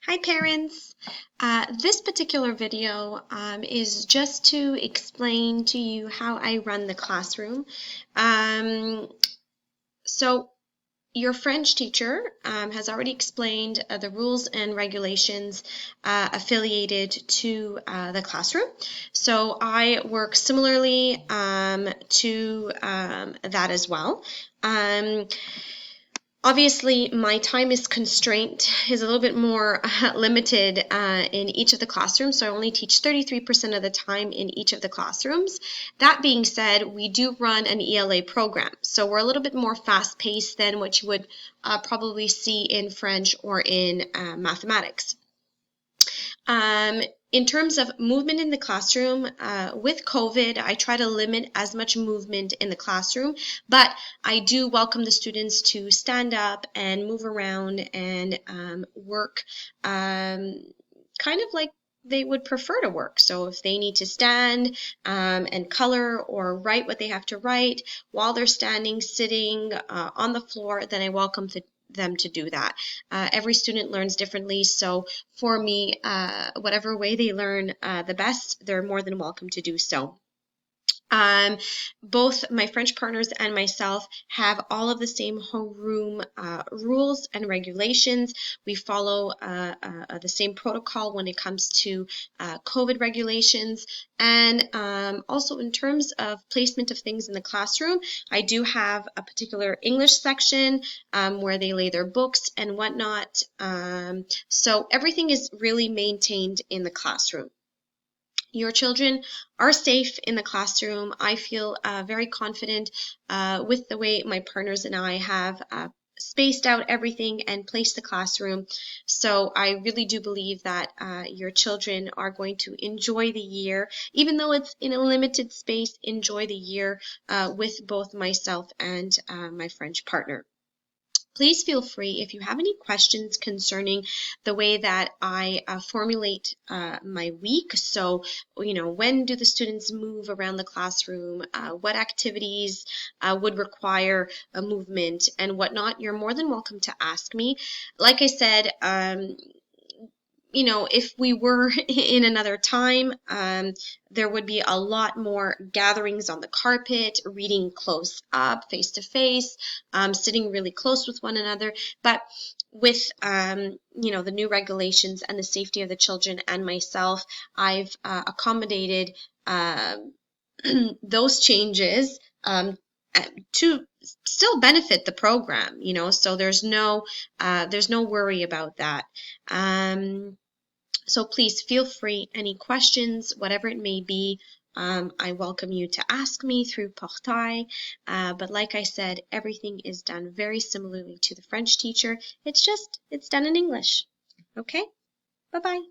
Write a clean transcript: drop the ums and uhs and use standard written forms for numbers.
Hi parents! This particular video is just to explain to you how I run the classroom. So your French teacher has already explained the rules and regulations affiliated to the classroom. So I work similarly to that as well. Obviously, my time is is a little bit more limited in each of the classrooms, so I only teach 33% of the time in each of the classrooms. That being said, we do run an ELA program, so we're a little bit more fast-paced than what you would probably see in French or in mathematics. In terms of movement in the classroom, with COVID, I try to limit as much movement in the classroom, but I do welcome the students to stand up and move around and work kind of like they would prefer to work. So if they need to stand and color or write what they have to write while they're standing, sitting on the floor, then I welcome them to do that. Every student learns differently, so for me, whatever way they learn the best, they're more than welcome to do so. Both my French partners and myself have all of the same homeroom rules and regulations. We follow the same protocol when it comes to COVID regulations. And also in terms of placement of things in the classroom, I do have a particular English section where they lay their books and whatnot. So everything is really maintained in the classroom. Your children are safe in the classroom. I feel very confident with the way my partners and I have spaced out everything and placed the classroom. So I really do believe that your children are going to enjoy the year, even though it's in a limited space, enjoy the year with both myself and my French partner. Please feel free if you have any questions concerning the way that I formulate my week. So, when do the students move around the classroom? What activities would require a movement and whatnot? You're more than welcome to ask me. Like I said, if we were in another time, there would be a lot more gatherings on the carpet, reading close up, face to face, sitting really close with one another. But with, the new regulations and the safety of the children and myself, I've accommodated those changes to still benefit the program, so there's no worry about that. So please feel free, any questions, whatever it may be, I welcome you to ask me through Portail. But like I said, everything is done very similarly to the French teacher. It's done in English. Okay? Bye-bye.